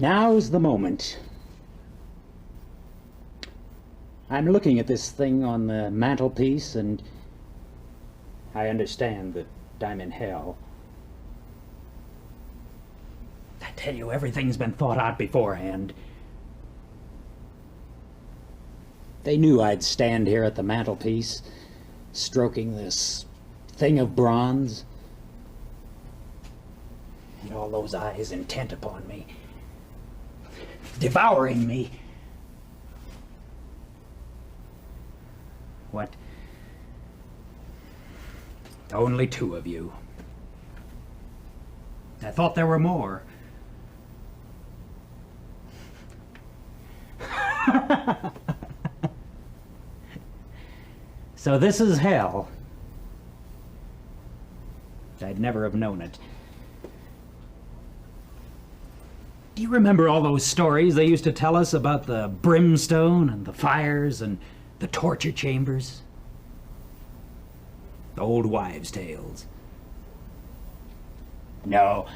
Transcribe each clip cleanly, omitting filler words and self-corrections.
Now's the moment. I'm looking at this thing on the mantelpiece, and I understand that I'm in hell. I tell you, everything's been thought out beforehand. They knew I'd stand here at the mantelpiece, stroking this thing of bronze, and all those eyes intent upon me, devouring me. What? Only two of you. I thought there were more. So this is hell. I'd never have known it. Do you remember all those stories they used to tell us about the brimstone and the fires and the torture chambers? The old wives' tales. No.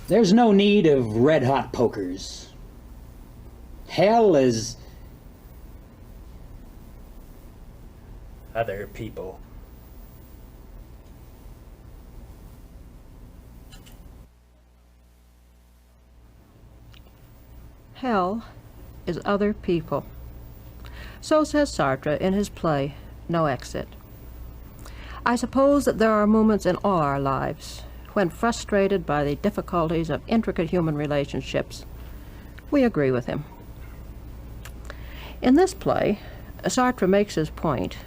There's no need of red-hot pokers. Hell is other people. Hell is other people. So says Sartre in his play, No Exit. I suppose that there are moments in all our lives when, frustrated by the difficulties of intricate human relationships, we agree with him. In this play, Sartre makes his point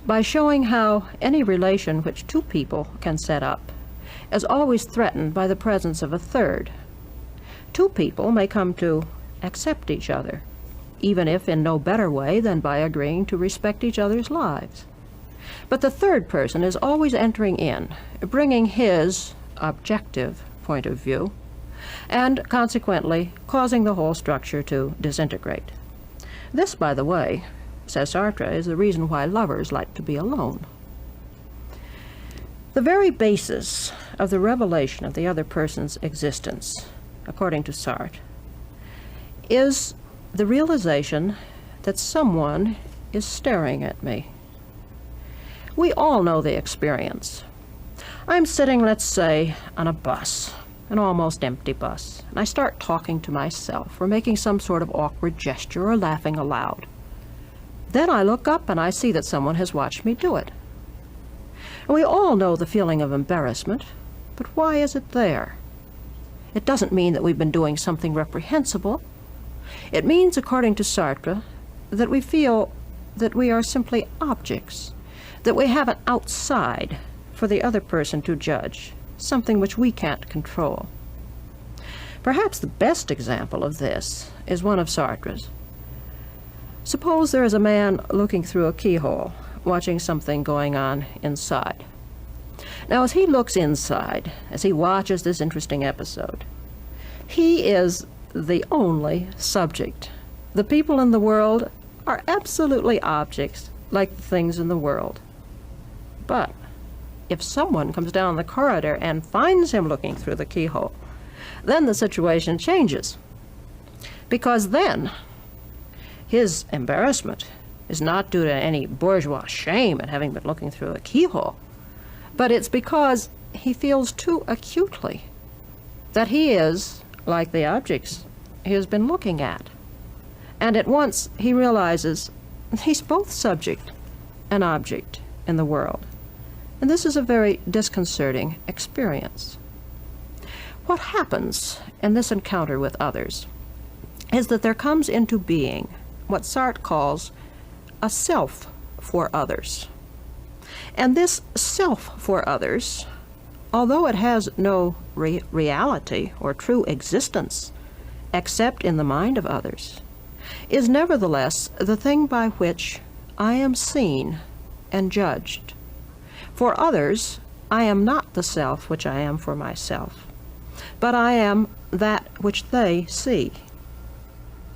by showing how any relation which two people can set up is always threatened by the presence of a third. Two people may come to accept each other, even if in no better way than by agreeing to respect each other's lives. But the third person is always entering in, bringing his objective point of view, and consequently causing the whole structure to disintegrate. This, by the way, says Sartre, is the reason why lovers like to be alone. The very basis of the revelation of the other person's existence, according to Sartre, is the realization that someone is staring at me. We all know the experience. I'm sitting, let's say, on a bus, an almost empty bus, and I start talking to myself or making some sort of awkward gesture or laughing aloud. Then I look up and I see that someone has watched me do it. And we all know the feeling of embarrassment, but why is it there? It doesn't mean that we've been doing something reprehensible. It means, according to Sartre, that we feel that we are simply objects, that we have an outside for the other person to judge, something which we can't control. Perhaps the best example of this is one of Sartre's. Suppose there is a man looking through a keyhole, watching something going on inside. Now, as he looks inside, as he watches this interesting episode, he is the only subject. The people in the world are absolutely objects, like the things in the world. But if someone comes down the corridor and finds him looking through the keyhole, then the situation changes. Because then his embarrassment is not due to any bourgeois shame at having been looking through a keyhole, but it's because he feels too acutely that he is like the objects he has been looking at. And at once he realizes he's both subject and object in the world. And this is a very disconcerting experience. What happens in this encounter with others is that there comes into being what Sartre calls a self for others. And this self for others, although it has no reality or true existence except in the mind of others, is nevertheless the thing by which I am seen and judged. For others, I am not the self which I am for myself, but I am that which they see.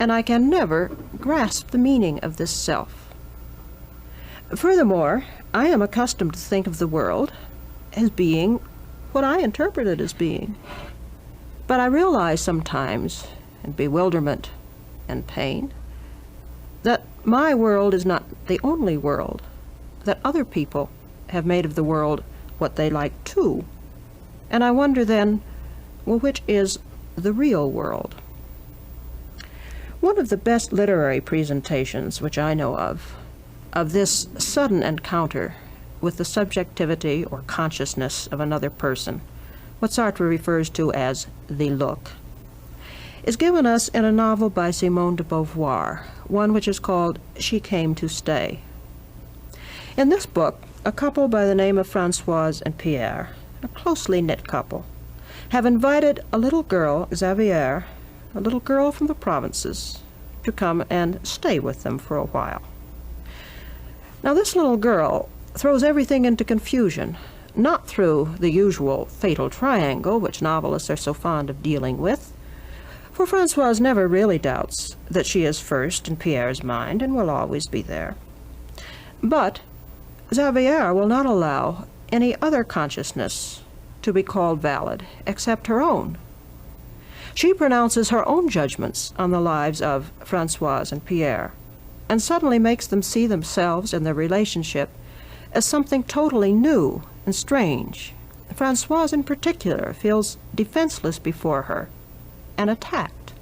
And I can never grasp the meaning of this self. Furthermore, I am accustomed to think of the world as being what I interpret it as being. But I realize sometimes, in bewilderment and pain, that my world is not the only world, that other people have made of the world what they like too. And I wonder then, well, which is the real world? One of the best literary presentations which I know of this sudden encounter with the subjectivity or consciousness of another person, what Sartre refers to as the look, is given us in a novel by Simone de Beauvoir, one which is called She Came to Stay. In this book, a couple by the name of Françoise and Pierre, a closely knit couple, have invited a little girl, Xavier, a little girl from the provinces, to come and stay with them for a while. Now, this little girl throws everything into confusion, not through the usual fatal triangle which novelists are so fond of dealing with, for Françoise never really doubts that she is first in Pierre's mind and will always be there. But Xavier will not allow any other consciousness to be called valid except her own. She pronounces her own judgments on the lives of Françoise and Pierre, and suddenly makes them see themselves and their relationship as something totally new and strange. Françoise in particular feels defenseless before her and attacked.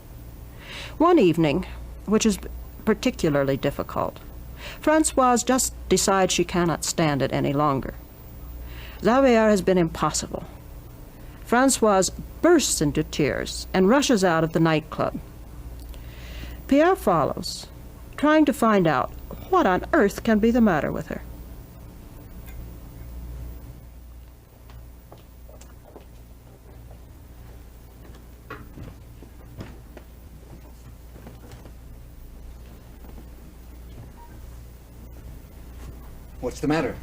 One evening, which is particularly difficult, Françoise just decides she cannot stand it any longer. Xavier has been impossible. Françoise bursts into tears and rushes out of the nightclub. Pierre follows, trying to find out what on earth can be the matter with her. What's the matter?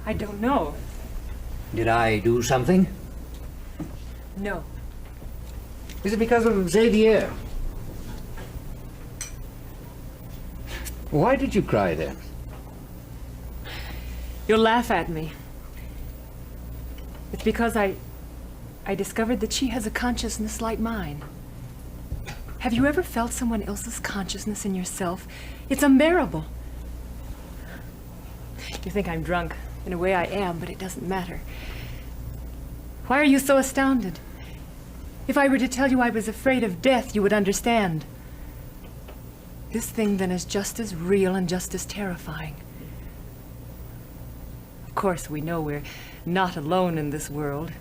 I don't know. Did I do something? No. Is it because of Xavier? Why did you cry then? You'll laugh at me. It's because I discovered that she has a consciousness like mine. Have you ever felt someone else's consciousness in yourself? It's unbearable. You think I'm drunk. In a way I am, but it doesn't matter. Why are you so astounded? If I were to tell you I was afraid of death, you would understand. This thing then is just as real and just as terrifying. Of course, we know we're not alone in this world.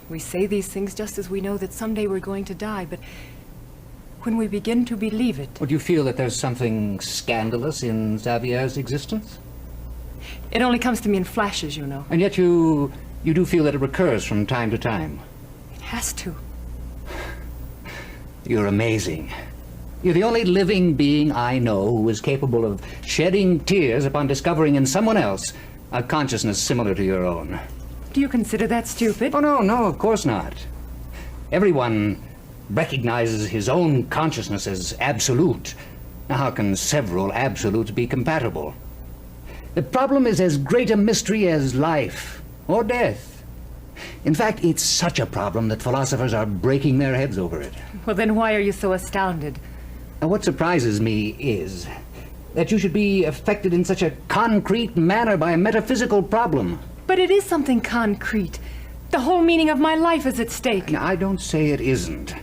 We say these things just as we know that someday we're going to die, but when we begin to believe it... Would you feel that there's something scandalous in Xavier's existence? It only comes to me in flashes, you know. And yet you do feel that it recurs from time to time. It has to. You're amazing. You're the only living being I know who is capable of shedding tears upon discovering in someone else a consciousness similar to your own. Do you consider that stupid? Oh, no, of course not. Everyone recognizes his own consciousness as absolute. Now, how can several absolutes be compatible? The problem is as great a mystery as life or death. In fact, it's such a problem that philosophers are breaking their heads over it. Well, then why are you so astounded? Now, what surprises me is that you should be affected in such a concrete manner by a metaphysical problem. But it is something concrete. The whole meaning of my life is at stake. Now, I don't say it isn't.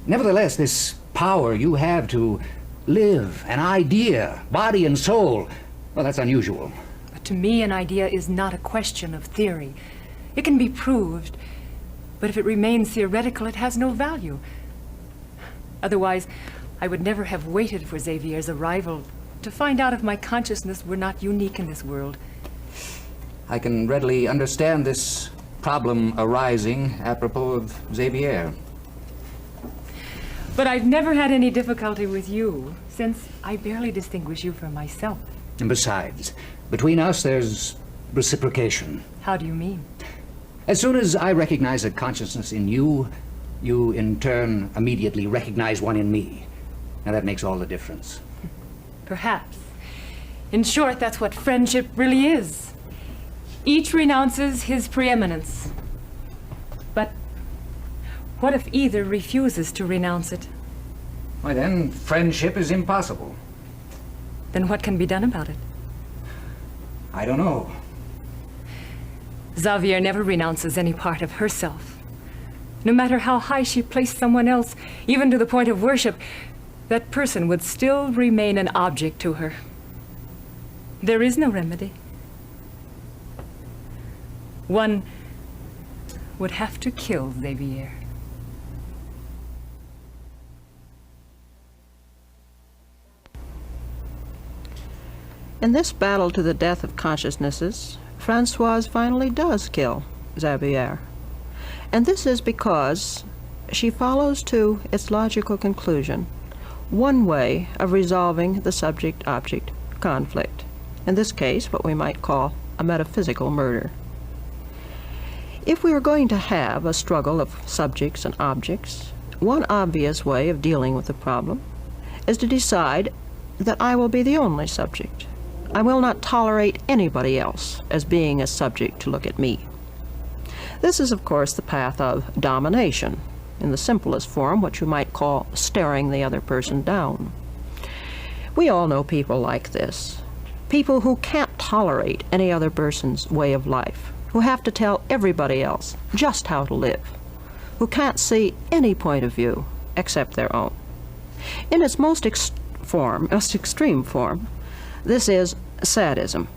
Nevertheless, this power you have to live, an idea, body and soul, well, that's unusual. But to me, an idea is not a question of theory. It can be proved, but if it remains theoretical, it has no value. Otherwise, I would never have waited for Xavier's arrival to find out if my consciousness were not unique in this world. I can readily understand this problem arising apropos of Xavier. But I've never had any difficulty with you, since I barely distinguish you from myself. And besides, between us there's reciprocation. How do you mean? As soon as I recognize a consciousness in you, you in turn immediately recognize one in me. Now that makes all the difference. Perhaps. In short, that's what friendship really is. Each renounces his preeminence. But What if either refuses to renounce it? Why, then friendship is impossible. Then what can be done about it? I don't know. Xavier never renounces any part of herself. No matter how high she placed someone else, even to the point of worship, that person would still remain an object to her. There is no remedy. One would have to kill Xavier. In this battle to the death of consciousnesses, Françoise finally does kill Xavier. And this is because she follows to its logical conclusion one way of resolving the subject-object conflict. In this case, what we might call a metaphysical murder. If we are going to have a struggle of subjects and objects, one obvious way of dealing with the problem is to decide that I will be the only subject. I will not tolerate anybody else as being a subject to look at me. This is, of course, the path of domination, in the simplest form, what you might call staring the other person down. We all know people like this, people who can't tolerate any other person's way of life, who have to tell everybody else just how to live, who can't see any point of view except their own. In its most extreme form, this is sadism.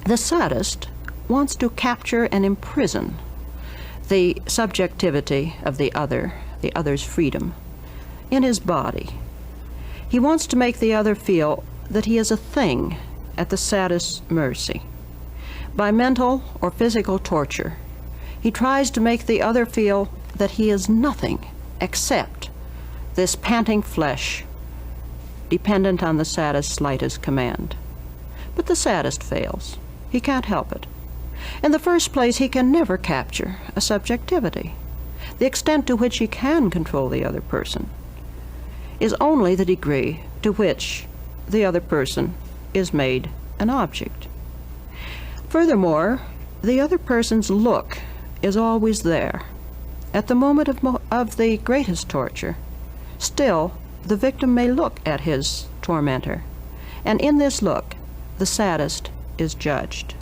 The sadist wants to capture and imprison the subjectivity of the other's freedom, in his body. He wants to make the other feel that he is a thing at the sadist's mercy. By mental or physical torture, he tries to make the other feel that he is nothing except this panting flesh, dependent on the sadist's slightest command. But the sadist fails. He can't help it. In the first place, he can never capture a subjectivity. The extent to which he can control the other person is only the degree to which the other person is made an object. Furthermore, the other person's look is always there. At the moment of the greatest torture, still the victim may look at his tormentor, and in this look, the sadist is judged.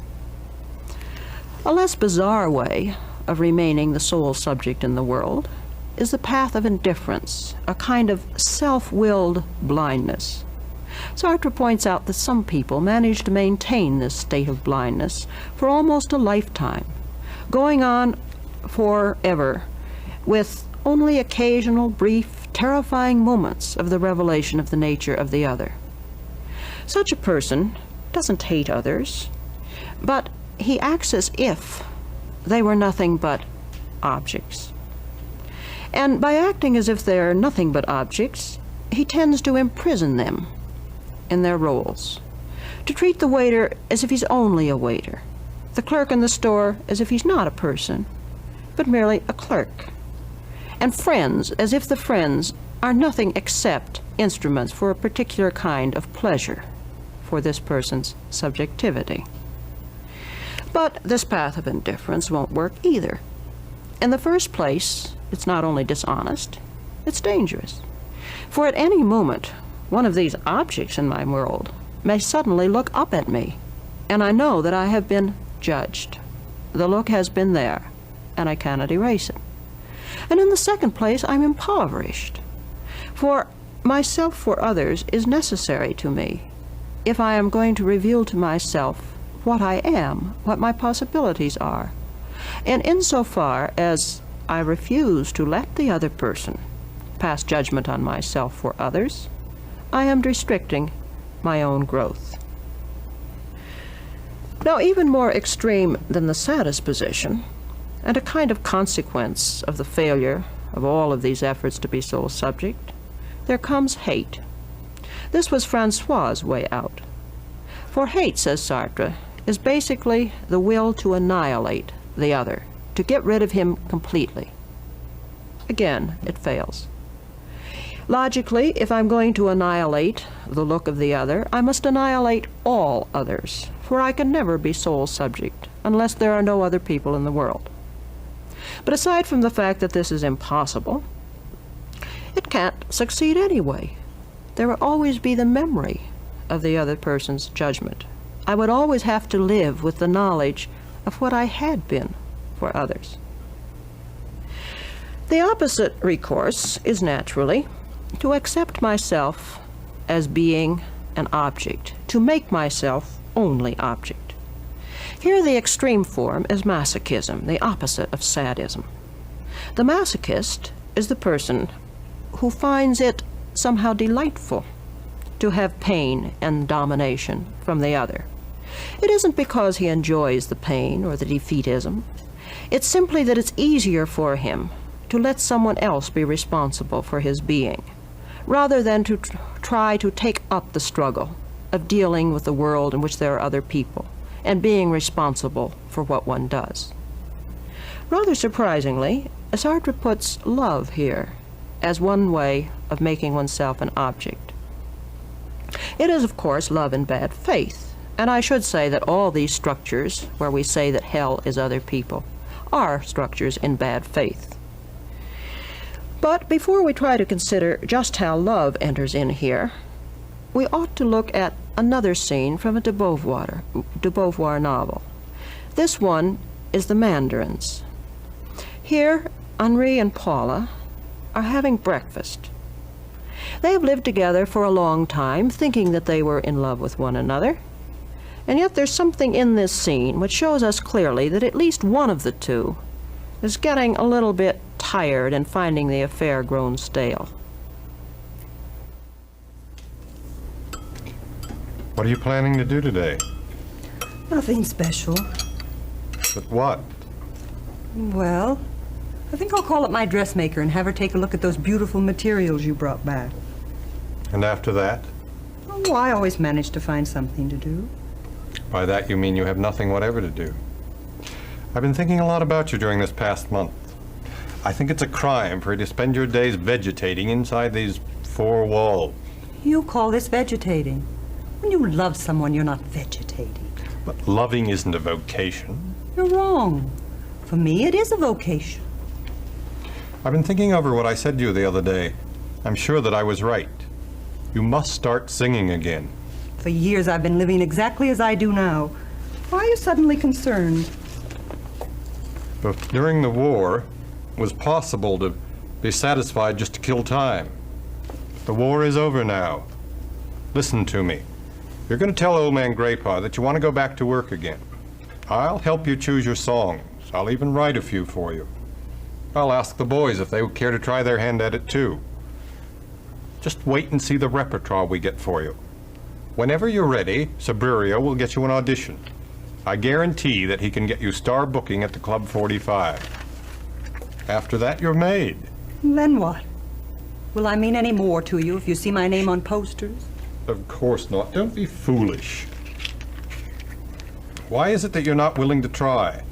A less bizarre way of remaining the sole subject in the world is the path of indifference, a kind of self-willed blindness. Sartre points out that some people manage to maintain this state of blindness for almost a lifetime, going on forever, with only occasional, brief, terrifying moments of the revelation of the nature of the other. Such a person doesn't hate others, but he acts as if they were nothing but objects. And by acting as if they're nothing but objects, he tends to imprison them in their roles, to treat the waiter as if he's only a waiter, the clerk in the store as if he's not a person, but merely a clerk, and friends as if the friends are nothing except instruments for a particular kind of pleasure for this person's subjectivity. But this path of indifference won't work either. In the first place, it's not only dishonest, it's dangerous. For at any moment, one of these objects in my world may suddenly look up at me, and I know that I have been judged. The look has been there, and I cannot erase it. And in the second place, I'm impoverished. For myself for others is necessary to me if I am going to reveal to myself what I am, what my possibilities are. And insofar as I refuse to let the other person pass judgment on myself for others, I am restricting my own growth. Now, even more extreme than the saddest position, and a kind of consequence of the failure of all of these efforts to be sole subject, there comes hate. This was François' way out. For hate, says Sartre, is basically the will to annihilate the other, to get rid of him completely. Again, it fails. Logically, if I'm going to annihilate the look of the other, I must annihilate all others, for I can never be sole subject unless there are no other people in the world. But aside from the fact that this is impossible, it can't succeed anyway. There will always be the memory of the other person's judgment. I would always have to live with the knowledge of what I had been for others. The opposite recourse is naturally to accept myself as being an object, to make myself only object. Here the extreme form is masochism, the opposite of sadism. The masochist is the person who finds it somehow delightful to have pain and domination from the other. It isn't because he enjoys the pain or the defeatism. It's simply that it's easier for him to let someone else be responsible for his being, rather than to try to take up the struggle of dealing with the world in which there are other people and being responsible for what one does. Rather surprisingly, Sartre puts love here as one way of making oneself an object. It is, of course, love in bad faith, and I should say that all these structures where we say that hell is other people are structures in bad faith. But before we try to consider just how love enters in here, we ought to look at another scene from a de Beauvoir novel. This one is The Mandarins. Here, Henri and Paula are having breakfast. They have lived together for a long time, thinking that they were in love with one another, and yet there's something in this scene which shows us clearly that at least one of the two is getting a little bit tired and finding the affair grown stale. What are you planning to do today? Nothing special. But what? Well, I think I'll call up my dressmaker and have her take a look at those beautiful materials you brought back. And after that? Oh, I always manage to find something to do. By that you mean you have nothing whatever to do. I've been thinking a lot about you during this past month. I think it's a crime for you to spend your days vegetating inside these four walls. You call this vegetating. When you love someone, you're not vegetating. But loving isn't a vocation. You're wrong. For me, it is a vocation. I've been thinking over what I said to you the other day. I'm sure that I was right. You must start singing again. For years, I've been living exactly as I do now. Why are you suddenly concerned? But during the war, it was possible to be satisfied just to kill time. The war is over now. Listen to me. You're going to tell old man Graypaw that you want to go back to work again. I'll help you choose your songs. I'll even write a few for you. I'll ask the boys if they would care to try their hand at it too. Just wait and see the repertoire we get for you. Whenever you're ready, Sabririo will get you an audition. I guarantee that he can get you star booking at the Club 45. After that, you're made. Then what? Will I mean any more to you if you see my name on posters? Of course not. Don't be foolish. Why is it that you're not willing to try?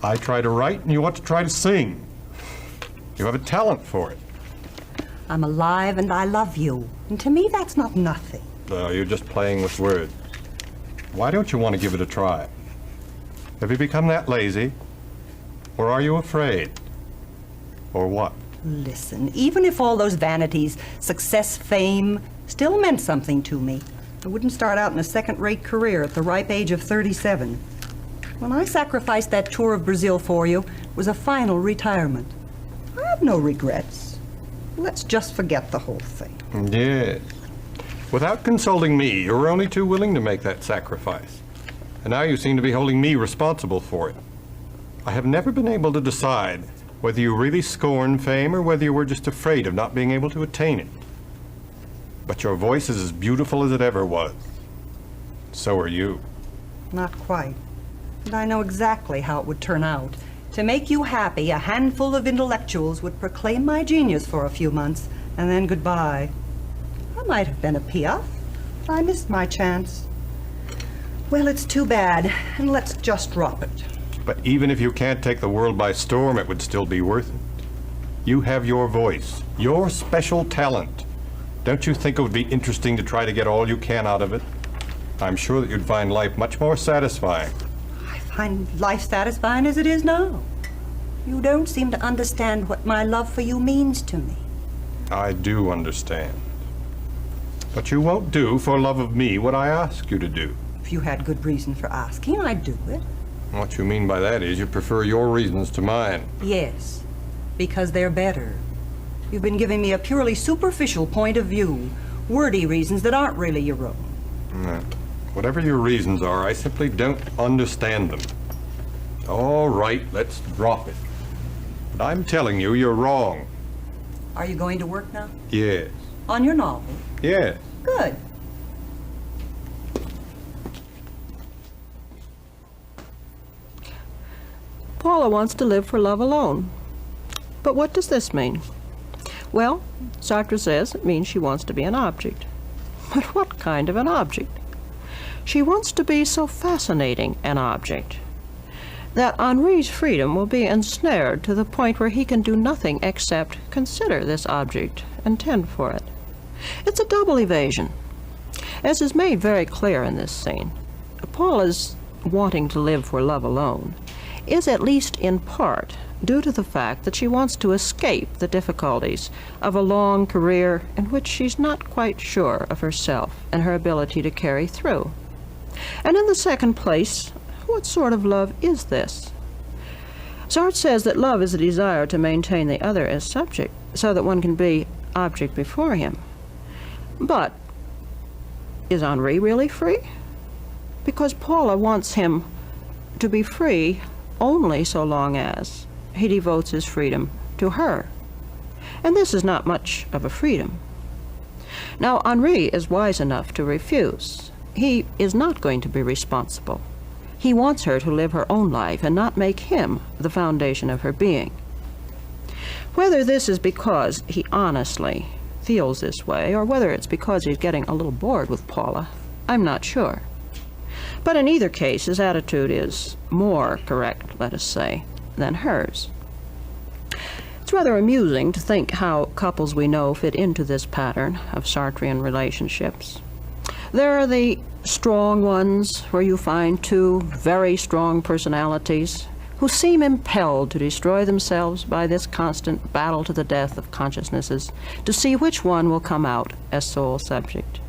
I try to write and you want to try to sing. You have a talent for it. I'm alive and I love you. And to me, that's not nothing. No, you're just playing with words. Why don't you want to give it a try? Have you become that lazy? Or are you afraid? Or what? Listen, even if all those vanities, success, fame, still meant something to me, I wouldn't start out in a second-rate career at the ripe age of 37. When I sacrificed that tour of Brazil for you, it was a final retirement. I have no regrets. Let's just forget the whole thing. Yes. Without consulting me, you were only too willing to make that sacrifice. And now you seem to be holding me responsible for it. I have never been able to decide whether you really scorn fame or whether you were just afraid of not being able to attain it. But your voice is as beautiful as it ever was. So are you. Not quite. And I know exactly how it would turn out. To make you happy, a handful of intellectuals would proclaim my genius for a few months, and then goodbye. I might have been a Piaf, but I missed my chance. Well, it's too bad, and let's just drop it. But even if you can't take the world by storm, it would still be worth it. You have your voice, your special talent. Don't you think it would be interesting to try to get all you can out of it? I'm sure that you'd find life much more satisfying. I find life satisfying as it is now. You don't seem to understand what my love for you means to me. I do understand. But you won't do for love of me what I ask you to do. If you had good reason for asking, I'd do it. What you mean by that is you prefer your reasons to mine. Yes, because they're better. You've been giving me a purely superficial point of view, wordy reasons that aren't really your own. No. Whatever your reasons are, I simply don't understand them. All right, let's drop it. But I'm telling you, you're wrong. Are you going to work now? Yes. On your novel? Yes. Good. Paula wants to live for love alone. But what does this mean? Well, Sartre says it means she wants to be an object. But what kind of an object? She wants to be so fascinating an object that Henri's freedom will be ensnared to the point where he can do nothing except consider this object and tend for it. It's a double evasion. As is made very clear in this scene, Paula's wanting to live for love alone is at least in part due to the fact that she wants to escape the difficulties of a long career in which she's not quite sure of herself and her ability to carry through. And in the second place, what sort of love is this? Sartre says that love is a desire to maintain the other as subject, so that one can be object before him. But is Henri really free? Because Paula wants him to be free only so long as he devotes his freedom to her. And this is not much of a freedom. Now, Henri is wise enough to refuse. He is not going to be responsible. He wants her to live her own life and not make him the foundation of her being. Whether this is because he honestly feels this way, or whether it's because he's getting a little bored with Paula, I'm not sure. But in either case, his attitude is more correct, let us say, than hers. It's rather amusing to think how couples we know fit into this pattern of Sartrean relationships. There are the strong ones, where you find two very strong personalities who seem impelled to destroy themselves by this constant battle to the death of consciousnesses to see which one will come out as sole subject.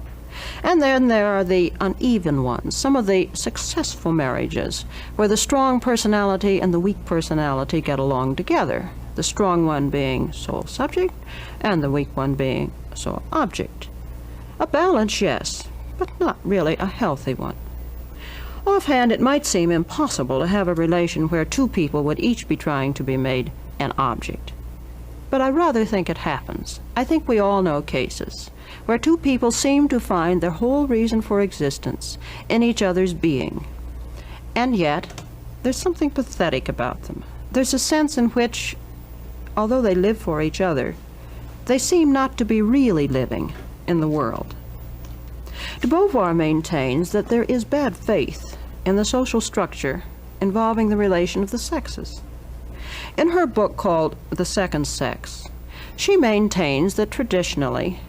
And then there are the uneven ones, some of the successful marriages, where the strong personality and the weak personality get along together, the strong one being sole subject and the weak one being sole object. A balance, yes, but not really a healthy one. Offhand, it might seem impossible to have a relation where two people would each be trying to be made an object. But I rather think it happens. I think we all know cases where two people seem to find their whole reason for existence in each other's being. And yet, there's something pathetic about them. There's a sense in which, although they live for each other, they seem not to be really living in the world. De Beauvoir maintains that there is bad faith in the social structure involving the relation of the sexes. In her book called The Second Sex, she maintains that traditionally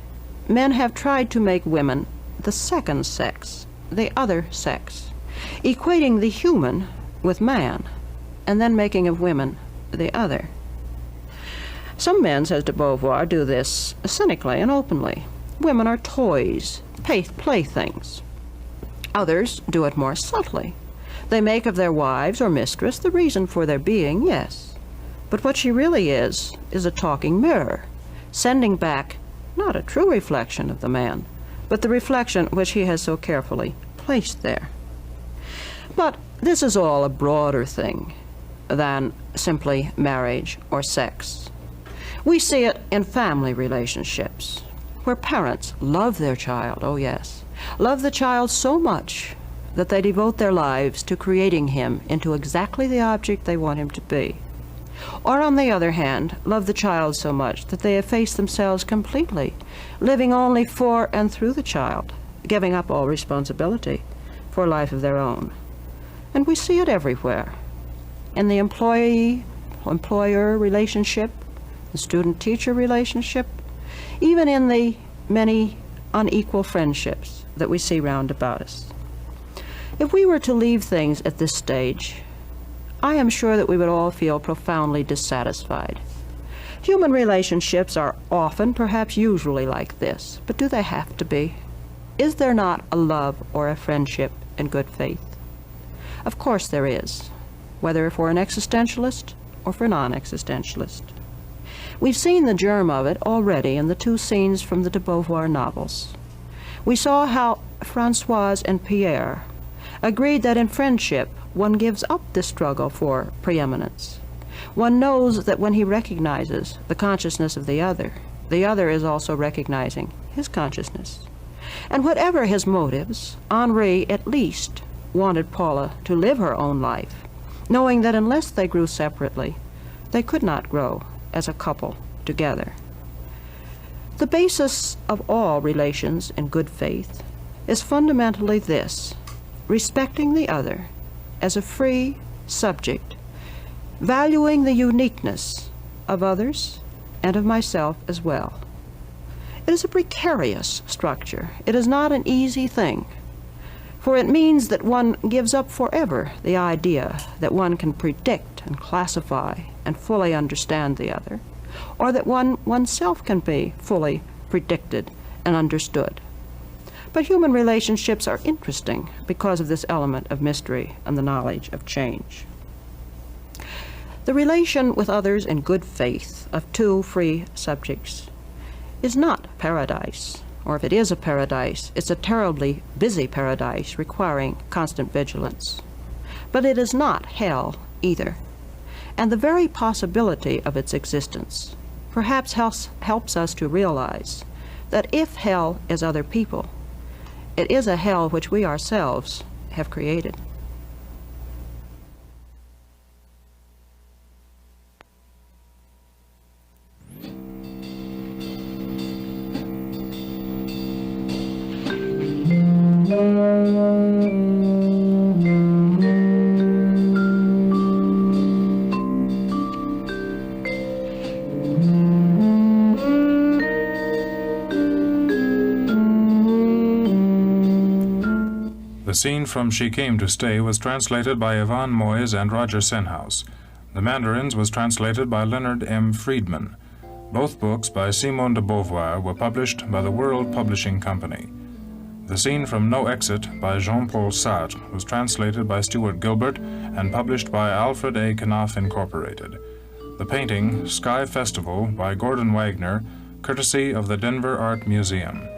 men have tried to make women the second sex, the other sex, equating the human with man, and then making of women the other. Some men, says de Beauvoir, do this cynically and openly. Women are toys, playthings. Others do it more subtly. They make of their wives or mistress the reason for their being, yes. But what she really is a talking mirror, sending back not a true reflection of the man, but the reflection which he has so carefully placed there. But this is all a broader thing than simply marriage or sex. We see it in family relationships, where parents love their child, oh yes, love the child so much that they devote their lives to creating him into exactly the object they want him to be. Or, on the other hand, love the child so much that they efface themselves completely, living only for and through the child, giving up all responsibility for a life of their own. And we see it everywhere. In the employee-employer relationship, the student-teacher relationship, even in the many unequal friendships that we see round about us. If we were to leave things at this stage, I am sure that we would all feel profoundly dissatisfied. Human relationships are often, perhaps usually, like this, but do they have to be? Is there not a love or a friendship in good faith? Of course there is, whether for an existentialist or for a non-existentialist. We've seen the germ of it already in the two scenes from the de Beauvoir novels. We saw how Françoise and Pierre agreed that in friendship one gives up the struggle for preeminence. One knows that when he recognizes the consciousness of the other is also recognizing his consciousness. And whatever his motives, Henri at least wanted Paula to live her own life, knowing that unless they grew separately, they could not grow as a couple together. The basis of all relations in good faith is fundamentally this: respecting the other as a free subject, valuing the uniqueness of others and of myself as well. It is a precarious structure. It is not an easy thing, for it means that one gives up forever the idea that one can predict and classify and fully understand the other, or that oneself can be fully predicted and understood. But human relationships are interesting because of this element of mystery and the knowledge of change. The relation with others in good faith of two free subjects is not paradise, or if it is a paradise, it's a terribly busy paradise requiring constant vigilance. But it is not hell either, and the very possibility of its existence perhaps helps us to realize that if hell is other people, it is a hell which we ourselves have created. The scene from She Came to Stay was translated by Yvonne Moyes and Roger Senhouse. The Mandarins was translated by Leonard M. Friedman. Both books by Simone de Beauvoir were published by the World Publishing Company. The scene from No Exit by Jean-Paul Sartre was translated by Stuart Gilbert and published by Alfred A. Knopf Incorporated. The painting Sky Festival by Gordon Wagner, courtesy of the Denver Art Museum.